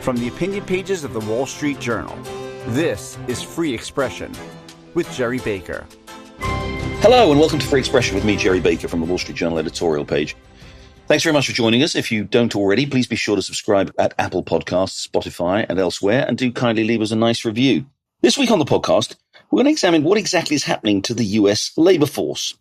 From the opinion pages of the Wall Street Journal, this is Free Expression with Gerry Baker. Hello and welcome to Free Expression with me, Gerry Baker, from the Wall Street Journal editorial page. Thanks very much for joining us. If you don't already, please be sure to subscribe at Apple Podcasts, Spotify and elsewhere, and do kindly leave us a nice review. This week on the podcast, we're going to examine what exactly is happening to the US labor force.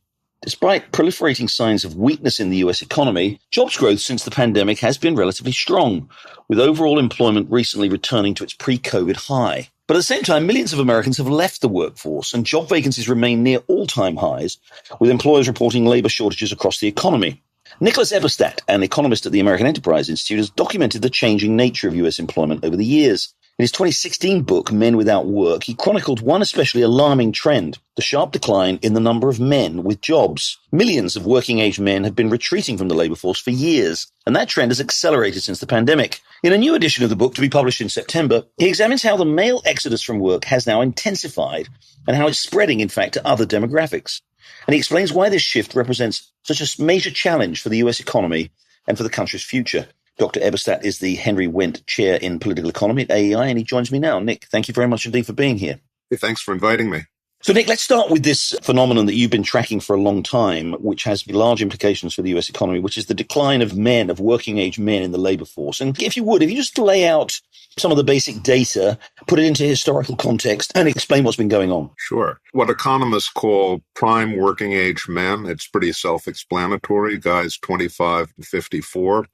Despite proliferating signs of weakness in the US economy, jobs growth since the pandemic has been relatively strong, with overall employment recently returning to its pre-COVID high. But at the same time, millions of Americans have left the workforce and job vacancies remain near all-time highs, with employers reporting labor shortages across the economy. Nicholas Eberstadt, an economist at the American Enterprise Institute, has documented the changing nature of US employment over the years. In his 2016 book, Men Without Work, he chronicled one especially alarming trend, the sharp decline in the number of men with jobs. Millions of working-age men have been retreating from the labor force for years, and that trend has accelerated since the pandemic. In a new edition of the book to be published in September, he examines how the male exodus from work has now intensified and how it's spreading, in fact, to other demographics. And he explains why this shift represents such a major challenge for the US economy and for the country's future. Dr. Eberstadt is the Henry Wendt Chair in Political Economy at AEI, and he joins me now. Nick, thank you very much indeed for being here. Hey, thanks for inviting me. So, Nick, let's start with this phenomenon that you've been tracking for a long time, which has large implications for the US economy, which is the decline of men, of working-age men in the labor force. And if you just lay out some of the basic data, put it into historical context, and explain what's been going on. Sure. What economists call prime working-age men, it's pretty self-explanatory. Guys 25 to 54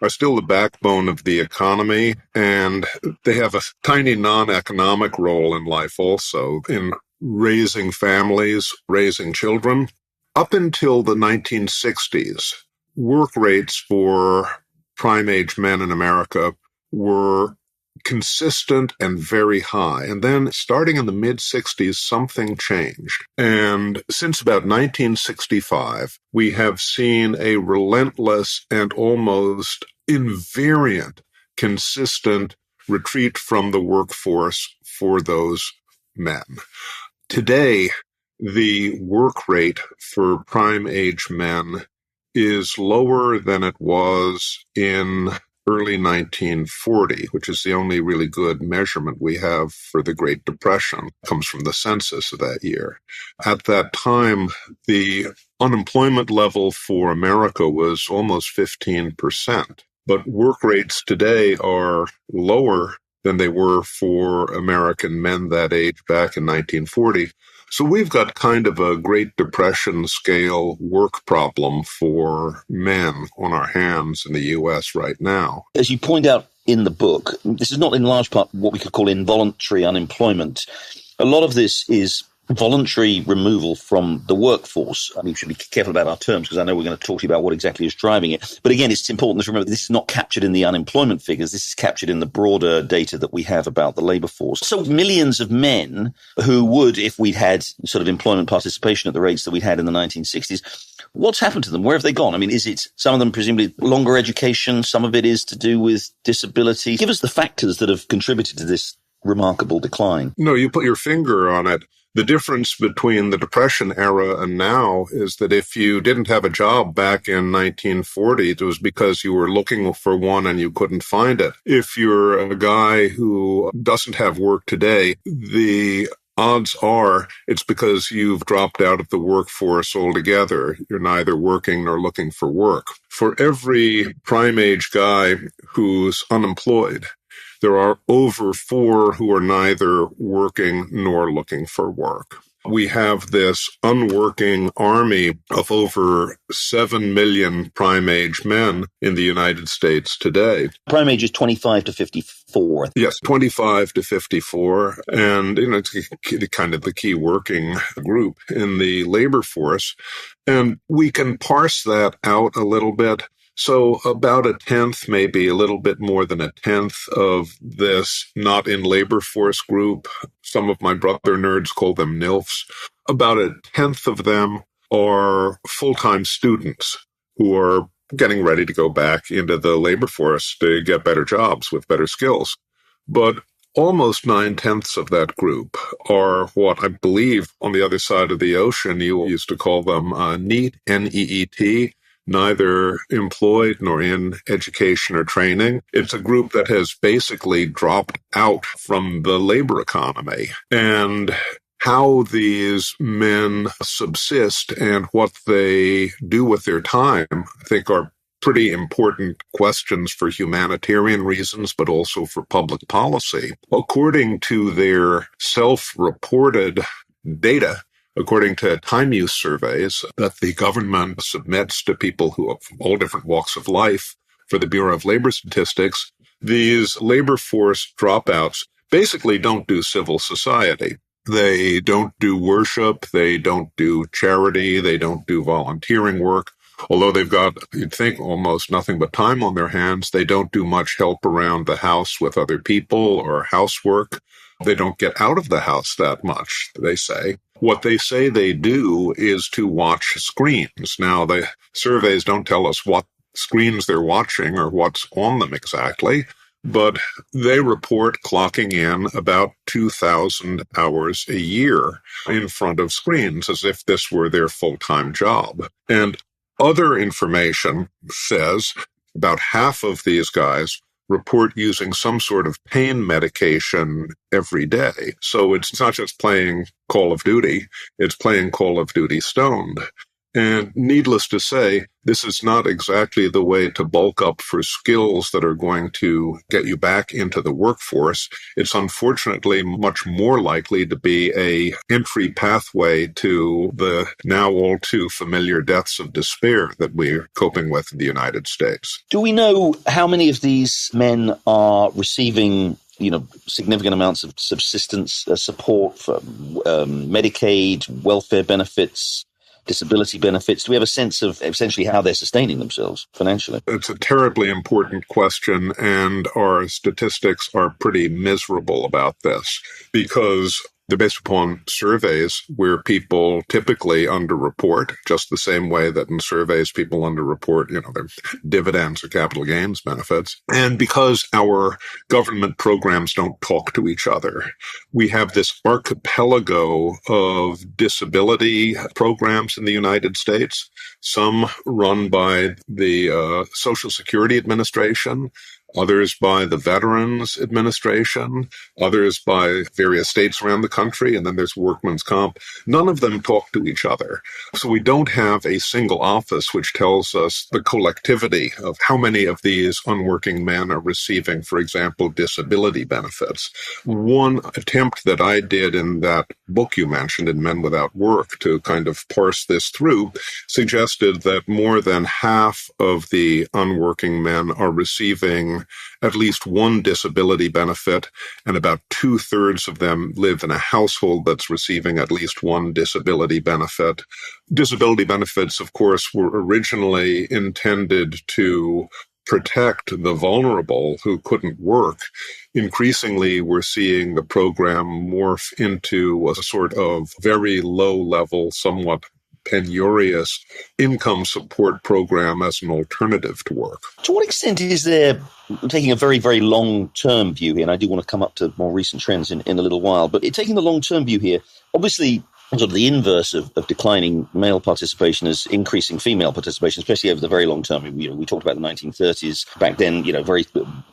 are still the backbone of the economy, and they have a tiny non-economic role in life also, in raising families, raising children. Up until the 1960s, work rates for prime-age men in America were consistent and very high. And then starting in the mid-60s, something changed. And since about 1965, we have seen a relentless and almost invariant, consistent retreat from the workforce for those men. Today, the work rate for prime-age men is lower than it was in early 1940, which is the only really good measurement we have for the Great Depression. It comes from the census of that year. At that time, the unemployment level for America was almost 15%, but work rates today are lower than they were for American men that age back in 1940. So we've got kind of a Great Depression scale work problem for men on our hands in the U.S. right now. As you point out in the book, this is not in large part what we could call involuntary unemployment. A lot of this is voluntary removal from the workforce. I mean, we should be careful about our terms because I know we're going to talk to you about what exactly is driving it. But again, it's important to remember this is not captured in the unemployment figures. This is captured in the broader data that we have about the labor force. So millions of men who would, if we'd had sort of employment participation at the rates that we had in the 1960s, what's happened to them? Where have they gone? I mean, is it some of them presumably longer education? Some of it is to do with disability. Give us the factors that have contributed to this remarkable decline. No, you put your finger on it. The difference between the Depression era and now is that if you didn't have a job back in 1940, it was because you were looking for one and you couldn't find it. If you're a guy who doesn't have work today, the odds are it's because you've dropped out of the workforce altogether. You're neither working nor looking for work. For every prime-age guy who's unemployed, there are over 4 who are neither working nor looking for work. We have this unworking army of over 7 million prime-age men in the United States today. Prime age is 25 to 54. Yes, 25 to 54. And, it's kind of the key working group in the labor force. And we can parse that out a little bit. So about a tenth, maybe a little bit more than a tenth of this not in labor force group, some of my brother nerds call them NILFs, about a tenth of them are full-time students who are getting ready to go back into the labor force to get better jobs with better skills. But almost 9/10 of that group are what I believe on the other side of the ocean you used to call them NEET, N-E-E-T, neither employed nor in education or training. It's a group that has basically dropped out from the labor economy. And how these men subsist and what they do with their time, I think, are pretty important questions for humanitarian reasons, but also for public policy. According to their self-reported data, according to time use surveys that the government submits to people who have all different walks of life for the Bureau of Labor Statistics, these labor force dropouts basically don't do civil society. They don't do worship, they don't do charity, they don't do volunteering work. Although they've got, you'd think, almost nothing but time on their hands, they don't do much help around the house with other people or housework. They don't get out of the house that much, they say. What they say they do is to watch screens. Now, the surveys don't tell us what screens they're watching or what's on them exactly, but they report clocking in about 2,000 hours a year in front of screens as if this were their full-time job. And other information says about half of these guys report using some sort of pain medication every day. So it's not just playing Call of Duty, it's playing Call of Duty stoned. And needless to say, this is not exactly the way to bulk up for skills that are going to get you back into the workforce. It's unfortunately much more likely to be an entry pathway to the now all too familiar deaths of despair that we're coping with in the United States. Do we know how many of these men are receiving significant amounts of subsistence support for Medicaid, welfare benefits, disability benefits? Do we have a sense of essentially how they're sustaining themselves financially? It's a terribly important question, and our statistics are pretty miserable about this because they're based upon surveys where people typically underreport, just the same way that in surveys people underreport, their dividends or capital gains benefits. And because our government programs don't talk to each other, we have this archipelago of disability programs in the United States, some run by the Social Security Administration, others by the Veterans Administration, others by various states around the country, and then there's workman's comp. None of them talk to each other. So we don't have a single office which tells us the collectivity of how many of these unworking men are receiving, for example, disability benefits. One attempt that I did in that book you mentioned, in Men Without Work, to kind of parse this through, suggested that more than half of the unworking men are receiving at least one disability benefit, and about 2/3 of them live in a household that's receiving at least one disability benefit. Disability benefits, of course, were originally intended to protect the vulnerable who couldn't work. Increasingly, we're seeing the program morph into a sort of very low-level, somewhat penurious income support program as an alternative to work. To what extent is there, taking a very, very long-term view here, and I do want to come up to more recent trends in a little while, but taking the long-term view here, obviously sort of the inverse of declining male participation is increasing female participation, especially over the very long term. We talked about the 1930s. Back then, very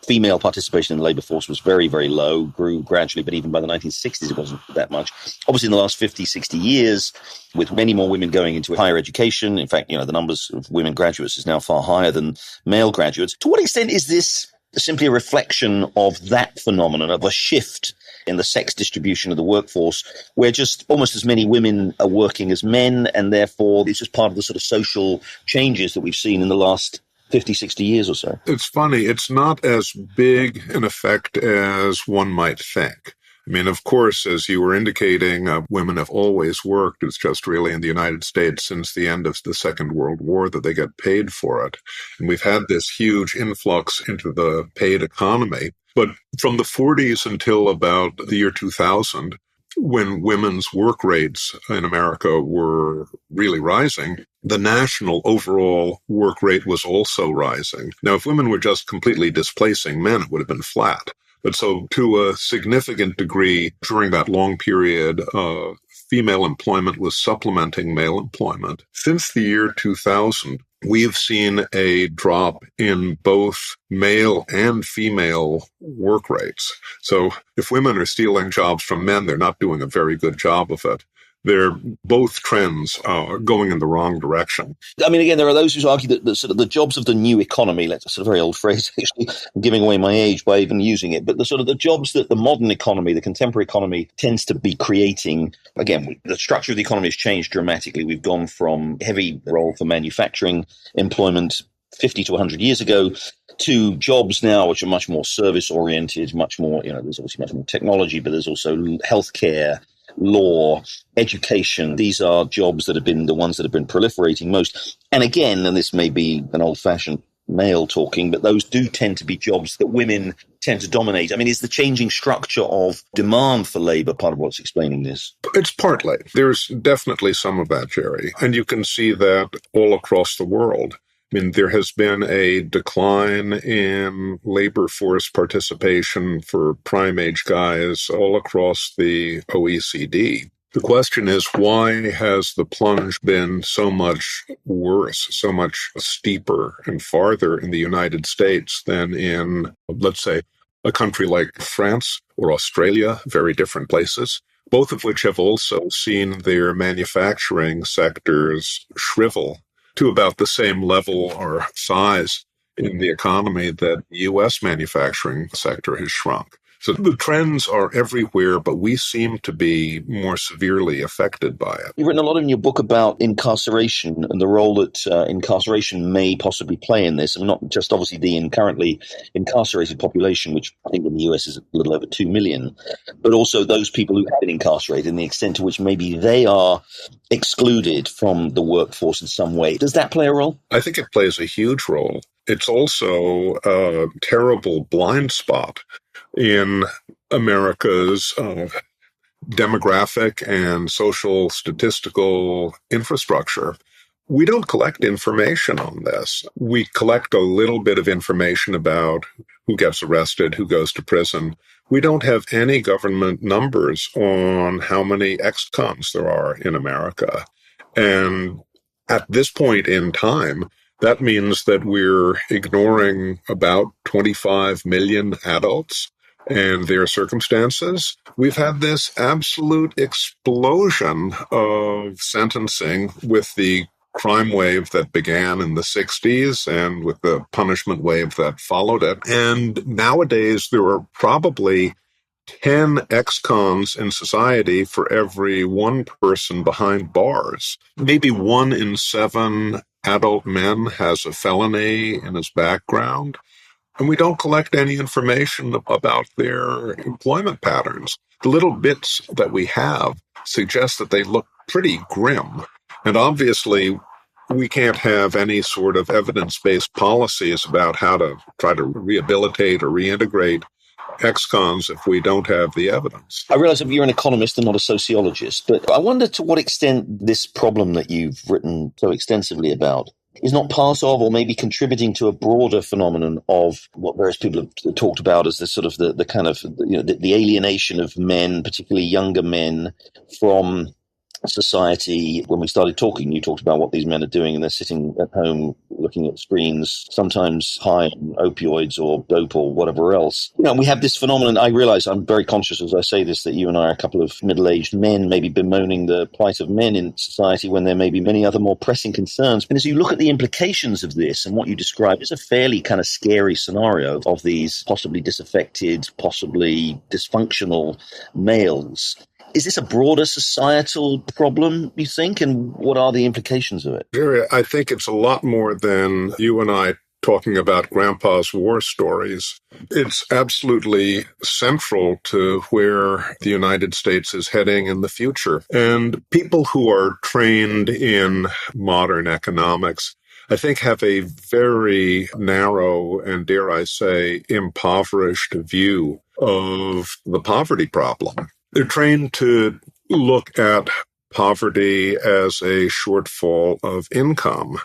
female participation in the labor force was very, very low, grew gradually, but even by the 1960s, it wasn't that much. Obviously, in the last 50, 60 years, with many more women going into higher education, in fact, the numbers of women graduates is now far higher than male graduates. To what extent is this simply a reflection of that phenomenon, of a shift in the sex distribution of the workforce, where just almost as many women are working as men, and therefore it's just part of the sort of social changes that we've seen in the last 50, 60 years or so? It's funny. It's not as big an effect as one might think. I mean, of course, as you were indicating, women have always worked. It's just really in the United States since the end of the Second World War that they get paid for it. And we've had this huge influx into the paid economy. But from the 40s until about the year 2000, when women's work rates in America were really rising, the national overall work rate was also rising. Now, if women were just completely displacing men, it would have been flat. But so to a significant degree during that long period, female employment was supplementing male employment. Since the year 2000, we've seen a drop in both male and female work rates. So if women are stealing jobs from men, they're not doing a very good job of it. They're both trends going in the wrong direction. I mean, again, there are those who argue that the sort of the jobs of the new economy, that's a sort of very old phrase, actually, I'm giving away my age by even using it, but the sort of the jobs that the modern economy, the contemporary economy tends to be creating, again, the structure of the economy has changed dramatically. We've gone from heavy role for manufacturing employment 50 to 100 years ago to jobs now which are much more service oriented, much more, there's obviously much more technology, but there's also healthcare, law, education. These are jobs that have been the ones that have been proliferating most. And again, and this may be an old-fashioned male talking, but those do tend to be jobs that women tend to dominate. I mean, is the changing structure of demand for labor part of what's explaining this? It's partly. There's definitely some of that, Jerry. And you can see that all across the world. I mean, there has been a decline in labor force participation for prime age guys all across the OECD. The question is, why has the plunge been so much worse, so much steeper and farther in the United States than in, let's say, a country like France or Australia, very different places, both of which have also seen their manufacturing sectors shrivel to about the same level or size in the economy that the U.S. manufacturing sector has shrunk. So the trends are everywhere, but we seem to be more severely affected by it. You've written a lot in your book about incarceration and the role that incarceration may possibly play in this, and not just obviously the currently incarcerated population, which I think in the US is a little over 2 million, but also those people who have been incarcerated and the extent to which maybe they are excluded from the workforce in some way. Does that play a role? I think it plays a huge role. It's also a terrible blind spot in America's demographic and social statistical infrastructure. We don't collect information on this. We collect a little bit of information about who gets arrested, who goes to prison. We don't have any government numbers on how many ex-cons there are in America. And at this point in time, that means that we're ignoring about 25 million adults and their circumstances. We've had this absolute explosion of sentencing with the crime wave that began in the 60s and with the punishment wave that followed it. And nowadays, there are probably 10 ex-cons in society for every one person behind bars. Maybe 1 in 7 adult men has a felony in his background. And we don't collect any information about their employment patterns. The little bits that we have suggest that they look pretty grim. And obviously, we can't have any sort of evidence-based policies about how to try to rehabilitate or reintegrate ex-cons if we don't have the evidence. I realize that you're an economist and not a sociologist, but I wonder to what extent this problem that you've written so extensively about is not part of or maybe contributing to a broader phenomenon of what various people have talked about as the sort of the kind of, the alienation of men, particularly younger men, from society. When we started talking, you talked about what these men are doing, and they're sitting at home looking at screens, sometimes high on opioids or dope or whatever else. We have this phenomenon. I realize I'm very conscious as I say this that you and I are a couple of middle-aged men, maybe bemoaning the plight of men in society when there may be many other more pressing concerns. And as you look at the implications of this and what you describe is a fairly kind of scary scenario of these possibly disaffected, possibly dysfunctional males, is this a broader societal problem, you think? And what are the implications of it? Jerry, I think it's a lot more than you and I talking about Grandpa's war stories. It's absolutely central to where the United States is heading in the future. And people who are trained in modern economics, I think, have a very narrow and, dare I say, impoverished view of the poverty problem. They're trained to look at poverty as a shortfall of income,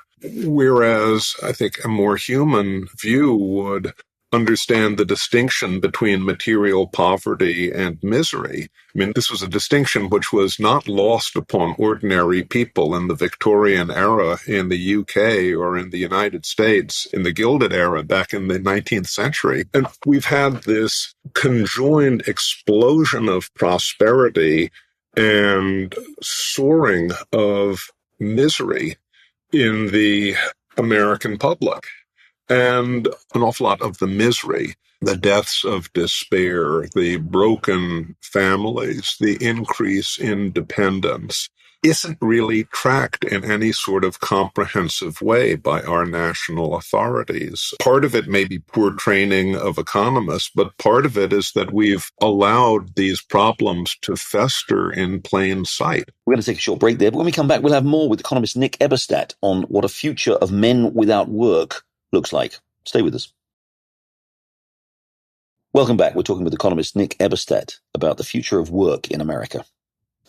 whereas I think a more human view would understand the distinction between material poverty and misery. I mean, this was a distinction which was not lost upon ordinary people in the Victorian era in the UK or in the United States in the Gilded era back in the 19th century. And we've had this conjoined explosion of prosperity and soaring of misery in the American public. And an awful lot of the misery, the deaths of despair, the broken families, the increase in dependence, isn't really tracked in any sort of comprehensive way by our national authorities. Part of it may be poor training of economists, but part of it is that we've allowed these problems to fester in plain sight. We're going to take a short break there, but when we come back, we'll have more with economist Nick Eberstadt on what a future of men without work looks like. Stay with us. Welcome back. We're talking with economist Nick Eberstadt about the future of work in America.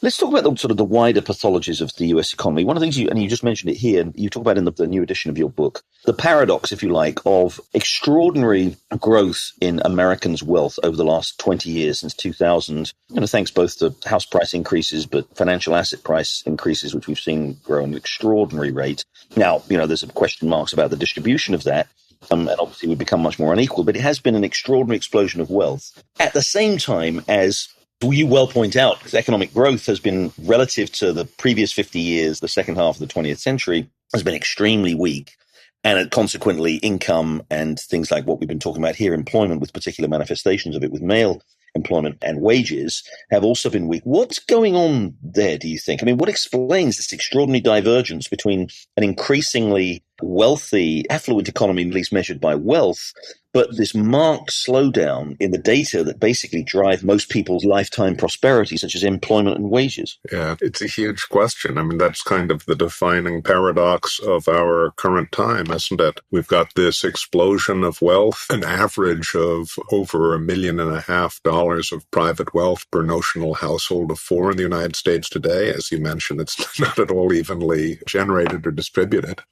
Let's talk about the wider pathologies of the US economy. One of the things you just mentioned it here, you talk about in the new edition of your book, the paradox, if you like, of extraordinary growth in Americans' wealth over the last 20 years since 2000, thanks both to house price increases, but financial asset price increases, which we've seen grow at an extraordinary rate. Now, there's some question marks about the distribution of that. And obviously we've become much more unequal, but it has been an extraordinary explosion of wealth. At the same time as you well point out, economic growth has been relative to the previous 50 years, the second half of the 20th century, has been extremely weak. And consequently, income and things like what we've been talking about here, employment with particular manifestations of it, with male employment and wages, have also been weak. What's going on there, do you think? I mean, what explains this extraordinary divergence between an increasingly wealthy, affluent economy, at least measured by wealth, but this marked slowdown in the data that basically drive most people's lifetime prosperity, such as employment and wages? Yeah, it's a huge question. I mean, that's kind of the defining paradox of our current time, isn't it? We've got this explosion of wealth, an average of over $1.5 million of private wealth per notional household of four in the United States today. As you mentioned, it's not at all evenly generated or distributed.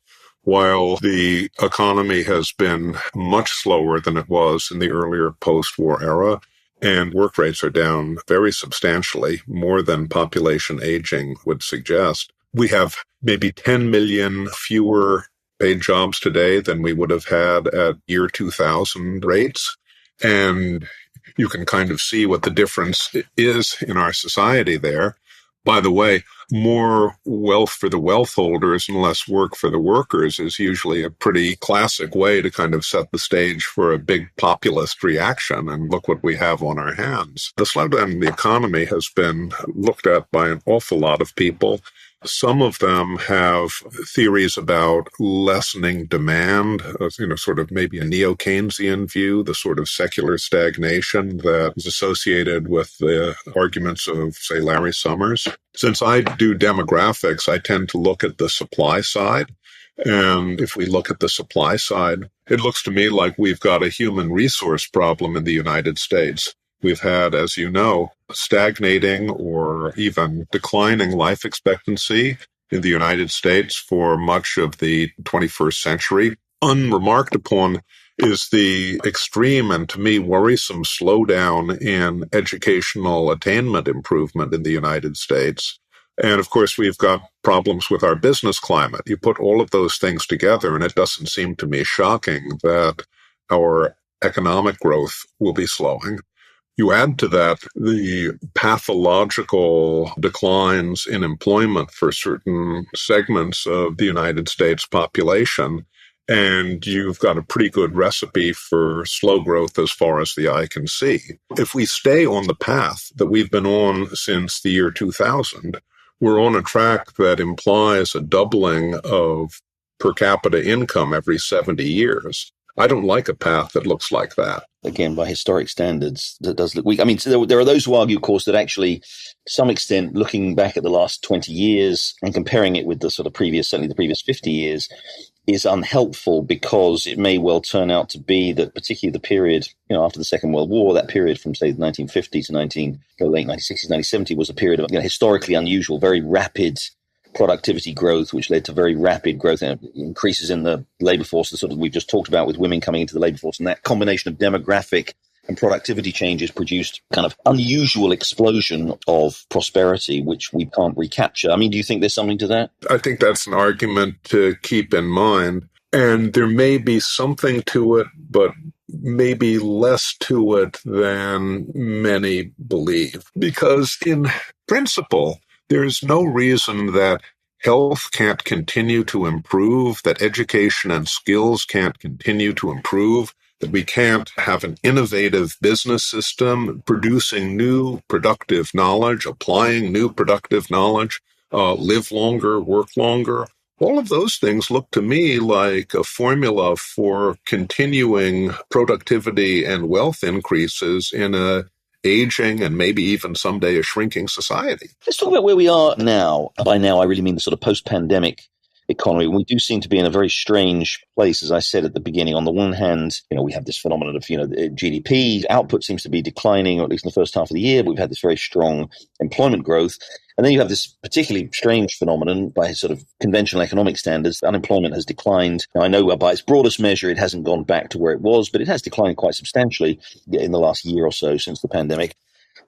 While the economy has been much slower than it was in the earlier post-war era, and work rates are down very substantially, more than population aging would suggest, we have maybe 10 million fewer paid jobs today than we would have had at year 2000 rates. And you can kind of see what the difference is in our society there. By the way, more wealth for the wealth holders and less work for the workers is usually a pretty classic way to kind of set the stage for a big populist reaction. And look what we have on our hands. The slowdown in the economy has been looked at by an awful lot of people. Some of them have theories about lessening demand, sort of maybe a neo-Keynesian view, the sort of secular stagnation that is associated with the arguments of, say, Larry Summers. Since I do demographics, I tend to look at the supply side. And if we look at the supply side, it looks to me like we've got a human resource problem in the United States. We've had, as you know, stagnating or even declining life expectancy in the United States for much of the 21st century. Unremarked upon is the extreme and, to me, worrisome slowdown in educational attainment improvement in the United States. And, of course, we've got problems with our business climate. You put all of those things together, and it doesn't seem to me shocking that our economic growth will be slowing. You add to that the pathological declines in employment for certain segments of the United States population, and you've got a pretty good recipe for slow growth as far as the eye can see. If we stay on the path that we've been on since the year 2000, we're on a track that implies a doubling of per capita income every 70 years. I don't like a path that looks like that. Again, by historic standards, that does look weak. I mean, so there are those who argue, of course, that actually, to some extent, looking back at the last 20 years and comparing it with the sort of certainly the previous 50 years, is unhelpful because it may well turn out to be that particularly the period, after the Second World War, that period from, say, 1950 to late 1960s, 1970 was a period of historically unusual, very rapid productivity growth, which led to very rapid growth and increases in the labor force, the sort of we've just talked about with women coming into the labor force. And that combination of demographic and productivity changes produced kind of unusual explosion of prosperity, which we can't recapture. I mean, do you think there's something to that? I think that's an argument to keep in mind. And there may be something to it, but maybe less to it than many believe. Because in principle, there's no reason that health can't continue to improve, that education and skills can't continue to improve, that we can't have an innovative business system producing new productive knowledge, applying new productive knowledge, live longer, work longer. All of those things look to me like a formula for continuing productivity and wealth increases in a aging and maybe even someday a shrinking society. Let's talk about where we are now. By now, I really mean the sort of post-pandemic economy. We do seem to be in a very strange place, as I said at the beginning. On the one hand, we have this phenomenon of, GDP output seems to be declining, or at least in the first half of the year, but we've had this very strong employment growth. And then you have this particularly strange phenomenon by sort of conventional economic standards. Unemployment has declined. Now, I know by its broadest measure, it hasn't gone back to where it was, but it has declined quite substantially in the last year or so since the pandemic.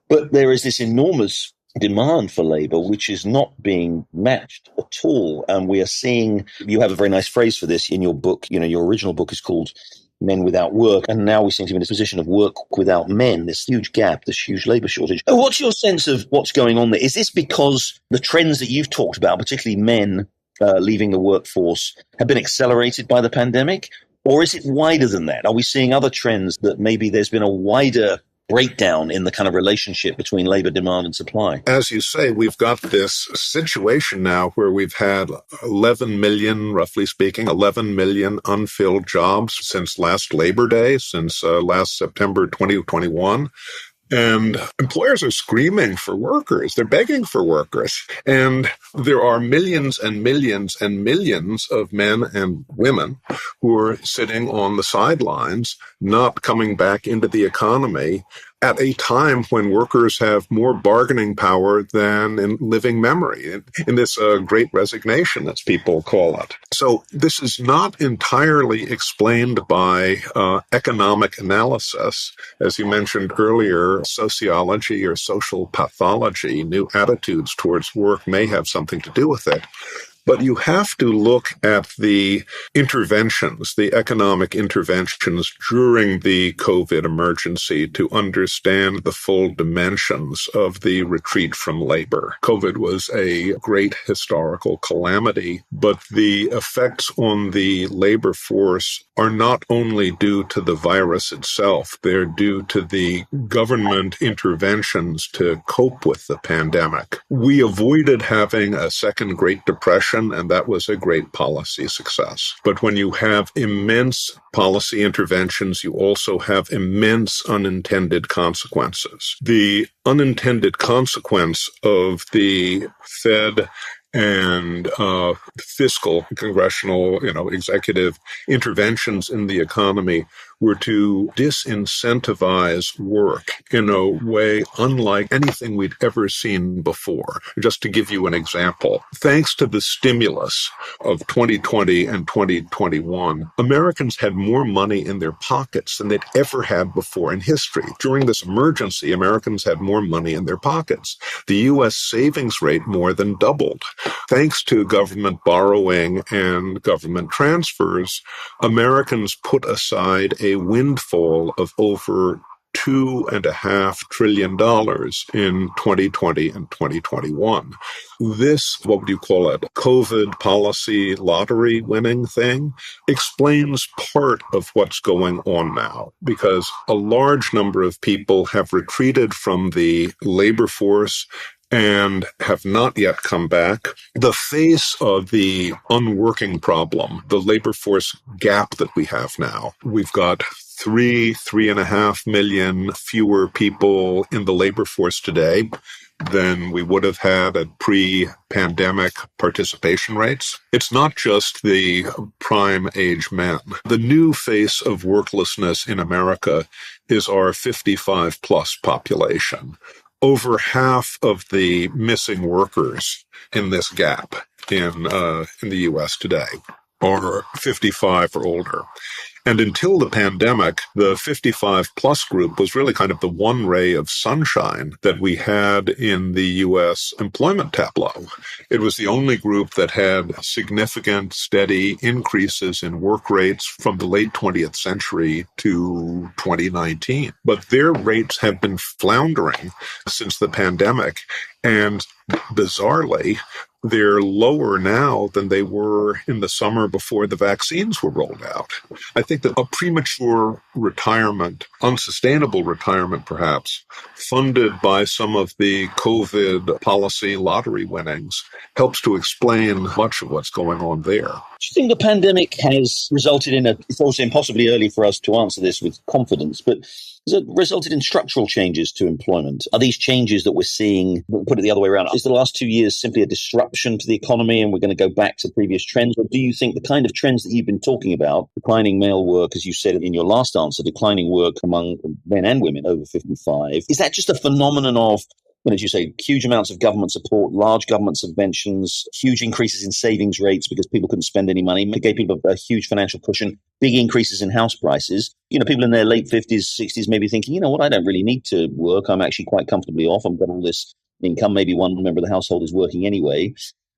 But there is this enormous demand for labor, which is not being matched at all. And we are seeing, you have a very nice phrase for this in your book. Your original book is called Men Without Work. And now we seem to be in this position of work without men, this huge gap, this huge labor shortage. What's your sense of what's going on there? Is this because the trends that you've talked about, particularly men leaving the workforce, have been accelerated by the pandemic? Or is it wider than that? Are we seeing other trends that maybe there's been a wider breakdown in the kind of relationship between labor demand and supply? As you say, we've got this situation now where we've had 11 million, roughly speaking, 11 million unfilled jobs since last Labor Day, since last September 2021. And employers are screaming for workers. They're begging for workers. And there are millions and millions and millions of men and women who are sitting on the sidelines, not coming back into the economy at a time when workers have more bargaining power than in living memory, in this great resignation, as people call it. So this is not entirely explained by economic analysis. As you mentioned earlier, sociology or social pathology, new attitudes towards work may have something to do with it. But you have to look at the interventions, the economic interventions during the COVID emergency to understand the full dimensions of the retreat from labor. COVID was a great historical calamity, but the effects on the labor force are not only due to the virus itself, they're due to the government interventions to cope with the pandemic. We avoided having a second Great Depression, and that was a great policy success. But when you have immense policy interventions, you also have immense unintended consequences. The unintended consequence of the Fed and fiscal, congressional, executive interventions in the economy were to disincentivize work in a way unlike anything we'd ever seen before. Just to give you an example, thanks to the stimulus of 2020 and 2021, Americans had more money in their pockets than they'd ever had before in history. During this emergency, Americans had more money in their pockets. The U.S. savings rate more than doubled. Thanks to government borrowing and government transfers, Americans put aside a windfall of over $2.5 trillion in 2020 and 2021. This, what would you call it, COVID policy lottery winning thing, explains part of what's going on now, because a large number of people have retreated from the labor force and have not yet come back. The face of the unworking problem, the labor force gap that we have now, we've got 3.5 million fewer people in the labor force today than we would have had at pre-pandemic participation rates. It's not just the prime age men. The new face of worklessness in America is our 55 plus population. Over half of the missing workers in this gap in the U.S. today, or 55 or older. And until the pandemic, the 55 plus group was really kind of the one ray of sunshine that we had in the U.S. employment tableau. It was the only group that had significant, steady increases in work rates from the late 20th century to 2019. But their rates have been floundering since the pandemic. And bizarrely, they're lower now than they were in the summer before the vaccines were rolled out. I think that a premature retirement, unsustainable retirement perhaps, funded by some of the COVID policy lottery winnings, helps to explain much of what's going on there. Do you think the pandemic has resulted in it's also impossibly early for us to answer this with confidence, but has it resulted in structural changes to employment? Are these changes that we're seeing, put it the other way around, is the last 2 years simply a disruption to the economy and we're going to go back to previous trends? Or do you think the kind of trends that you've been talking about, declining male work, as you said in your last answer, declining work among men and women over 55, is that just a phenomenon of, as you say, huge amounts of government support, large government subventions, huge increases in savings rates because people couldn't spend any money, gave people a huge financial cushion, big increases in house prices? People in their late 50s, 60s maybe thinking, what, I don't really need to work. I'm actually quite comfortably off. I've got all this income. Maybe one member of the household is working anyway.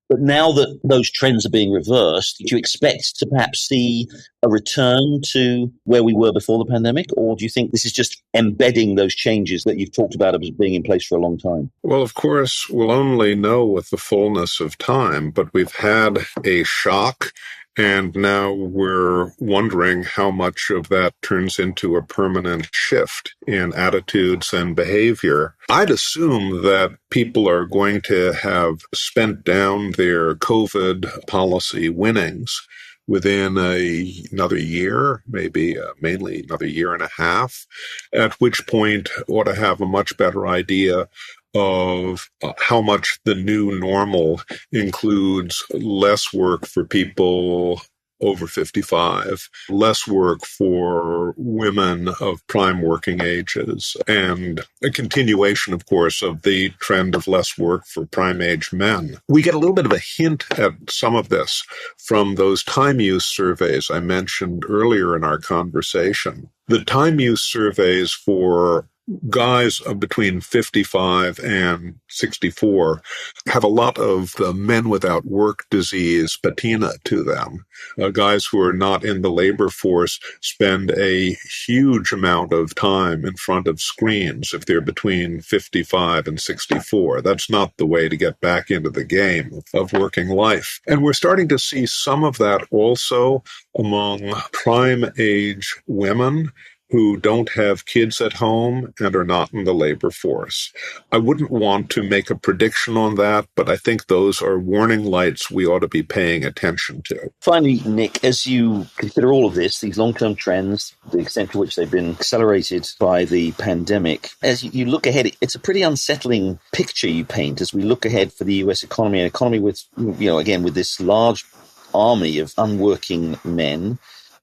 But now that those trends are being reversed, do you expect to perhaps see a return to where we were before the pandemic? Or do you think this is just embedding those changes that you've talked about as being in place for a long time? Well, of course, we'll only know with the fullness of time, but we've had a shock. And now we're wondering how much of that turns into a permanent shift in attitudes and behavior. I'd assume that people are going to have spent down their COVID policy winnings within another year, maybe mainly another year and a half, at which point ought to have a much better idea of how much the new normal includes less work for people over 55, less work for women of prime working ages, and a continuation, of course, of the trend of less work for prime-age men. We get a little bit of a hint at some of this from those time use surveys I mentioned earlier in our conversation. The time use surveys for guys between 55 and 64 have a lot of the men without work disease patina to them. Guys who are not in the labor force spend a huge amount of time in front of screens if they're between 55 and 64. That's not the way to get back into the game of working life. And we're starting to see some of that also among prime age women who don't have kids at home and are not in the labor force. I wouldn't want to make a prediction on that, but I think those are warning lights we ought to be paying attention to. Finally, Nick, as you consider all of this, these long-term trends, the extent to which they've been accelerated by the pandemic, as you look ahead, it's a pretty unsettling picture you paint as we look ahead for the US economy, an economy with, again, with this large army of unworking men,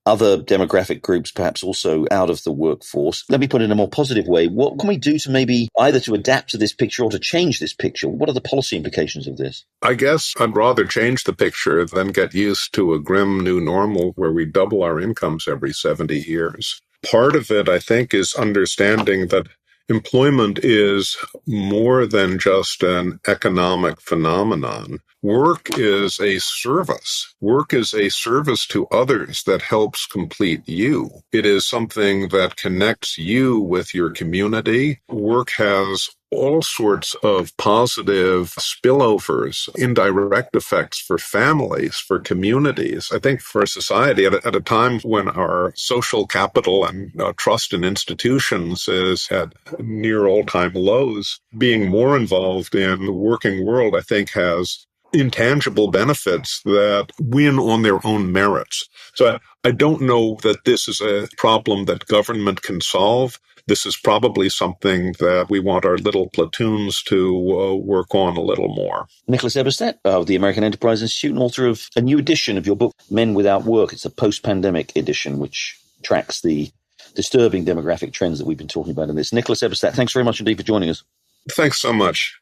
other demographic groups perhaps also out of the workforce. Let me put it in a more positive way. What can we do to maybe either to adapt to this picture or to change this picture? What are the policy implications of this? I guess I'd rather change the picture than get used to a grim new normal where we double our incomes every 70 years. Part of it, I think, is understanding that employment is more than just an economic phenomenon. Work is a service. Work is a service to others that helps complete you. It is something that connects you with your community. Work has all sorts of positive spillovers, indirect effects for families, for communities. I think for society, at a time when our social capital and trust in institutions is at near all-time lows, being more involved in the working world, I think, has intangible benefits that win on their own merits. So I don't know that this is a problem that government can solve. This is probably something that we want our little platoons to work on a little more. Nicholas Eberstadt of the American Enterprise Institute, and author of a new edition of your book, Men Without Work. It's a post-pandemic edition, which tracks the disturbing demographic trends that we've been talking about in this. Nicholas Eberstadt, thanks very much indeed for joining us. Thanks so much.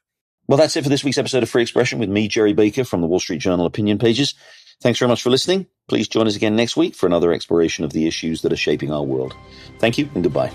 Well, that's it for this week's episode of Free Expression with me, Gerry Baker, from the Wall Street Journal opinion pages. Thanks very much for listening. Please join us again next week for another exploration of the issues that are shaping our world. Thank you and goodbye.